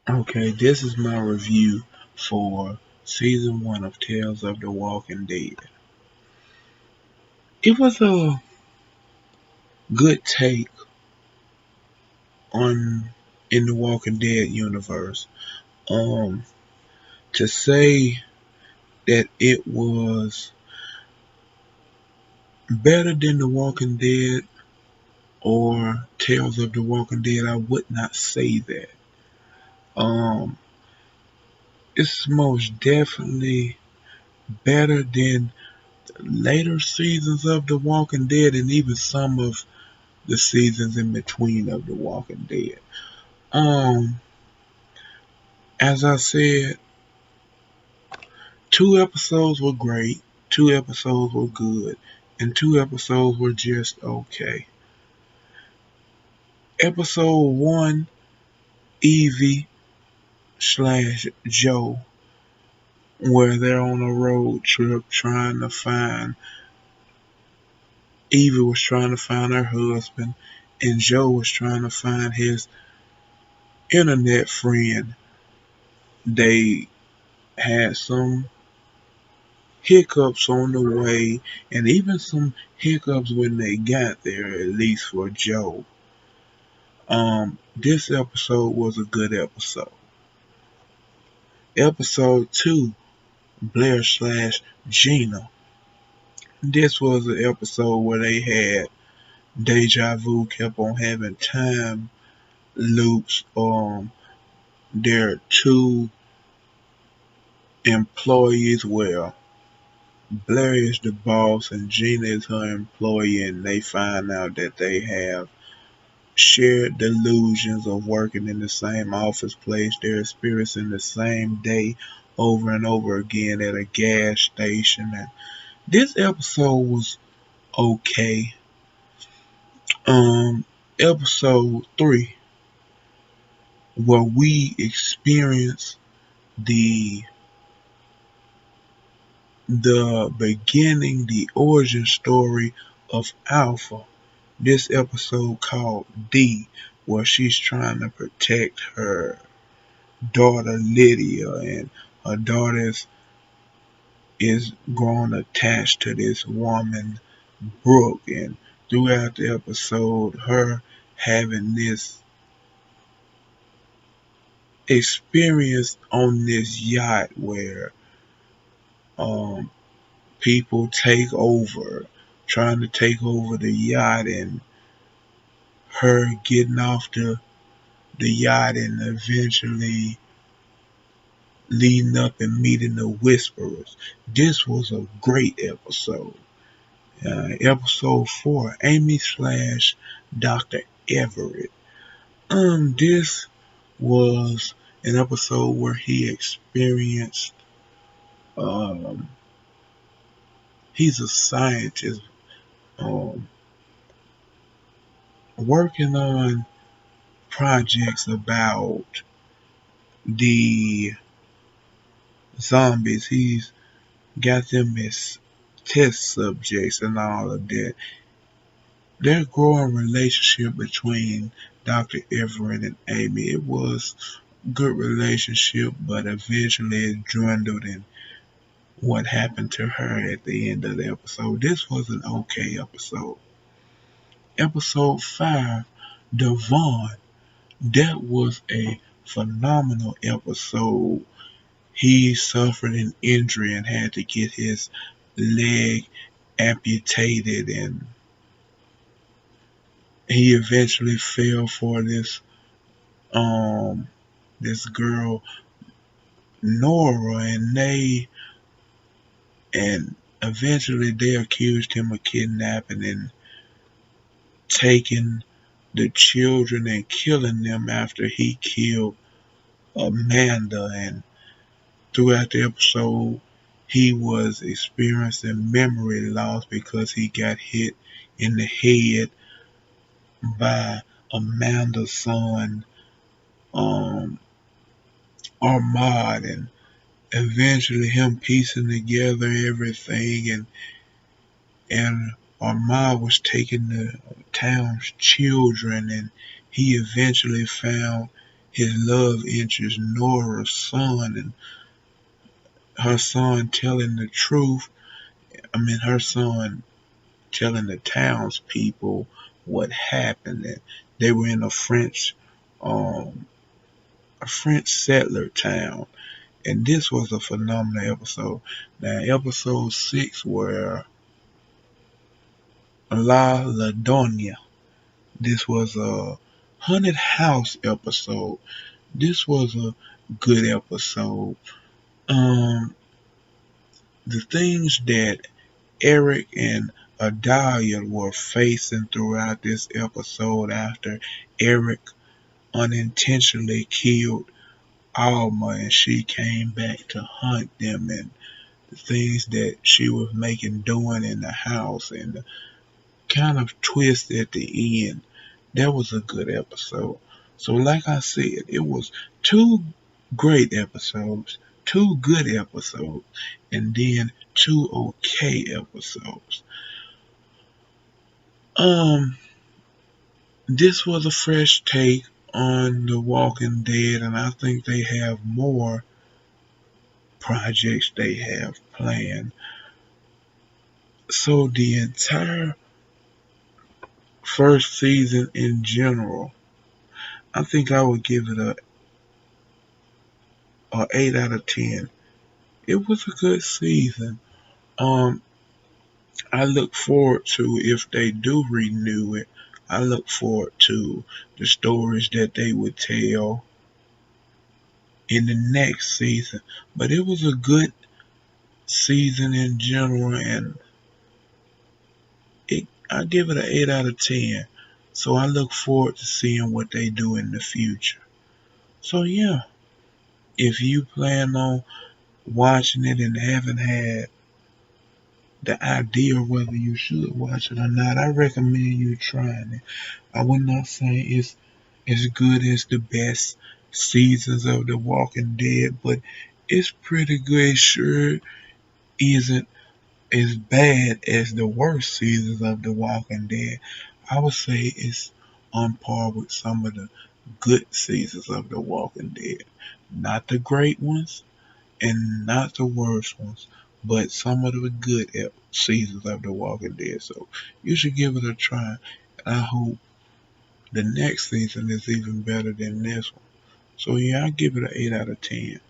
Okay, this is my review for season 1 of Tales of the Walking Dead. It was a good take on in the Walking Dead universe. Um, to say that it was better than The Walking Dead or Tales of the Walking Dead, I would not say that. Um, it's most definitely better than later seasons of The Walking Dead and even some of the seasons in between of The Walking Dead. Um, as I said, 2 episodes were great, 2 episodes were good, and 2 episodes were just okay. Episode 1, Evie slash Joe, where they're on a road trip trying to find, Evie was trying to find her husband, and Joe was trying to find his internet friend. They had some hiccups on the way, and even some hiccups when they got there, at least for Joe. This episode was a good episode. Episode 2, Blair slash Gina. This was an episode where they had Deja Vu kept on having time loops. Their two employees, well, Blair is the boss and Gina is her employee, and they find out that they have shared delusions of working in the same office place. They're experiencing the same day over and over again at a gas station. And this episode was okay. Um, Episode 3, where we experience the beginning, the origin story of Alpha. This episode called D, where she's trying to protect her daughter Lydia, and her daughter is grown attached to this woman Brooke, and throughout the episode, her having this experience on this yacht where um people take over, trying to take over the yacht, and her getting off the yacht and eventually leading up and meeting the Whisperers. This was a great episode. Episode 4, Amy slash Dr. Everett. This was an episode where he experienced, um, he's a scientist, um, working on projects about the zombies. He's got them as test subjects and all of that. Their growing relationship between Dr. Everett and Amy, it was a good relationship, but eventually it dwindled in what happened to her at the end of the episode. This was an okay episode. Episode 5, Devon. That was a phenomenal episode. He suffered an injury and had to get his leg amputated, and he eventually fell for um this girl Nora, and eventually they accused him of kidnapping and taking the children and killing them after he killed Amanda. And throughout the episode, he was experiencing memory loss because he got hit in the head by Amanda's son, um, Ahmad, and eventually him piecing together everything, and Ahmad was taking the town's children, and he eventually found his love interest Nora's son, and her son telling the truth. I mean, her son telling the townspeople what happened. And they were in um, a French settler town, and this was a phenomenal episode. Now, episode 6 were La Ladonia. This was a haunted house episode. This was a good episode. Um, the things that Eric and Adalia were facing throughout this episode after Eric unintentionally killed Alma and she came back to hunt them, and the things that she was making doing in the house and the kind of twist at the end. That was a good episode. So like I said, it was two great episodes, two good episodes, and then two okay episodes. Um, this was a fresh take on The Walking Dead, and I think they have more projects they have planned. So the entire first season in general, I think I would give it a 8 out of 10. It was a good season. Um, I look forward to if they do renew it. I look forward to the stories that they would tell in the next season. But it was a good season in general, and I give it an 8 out of 10. So I look forward to seeing what they do in the future. So yeah, if you plan on watching it and haven't had the idea whether you should watch it or not, I recommend you trying it. I would not say it's as good as the best seasons of The Walking Dead, but it's pretty good. It sure isn't as bad as the worst seasons of The Walking Dead. I would say it's on par with some of the good seasons of The Walking Dead. Not the great ones and not the worst ones, but some of the good seasons of The Walking Dead. So you should give it a try. I hope the next season is even better than this one. So yeah, I give it an 8 out of 10.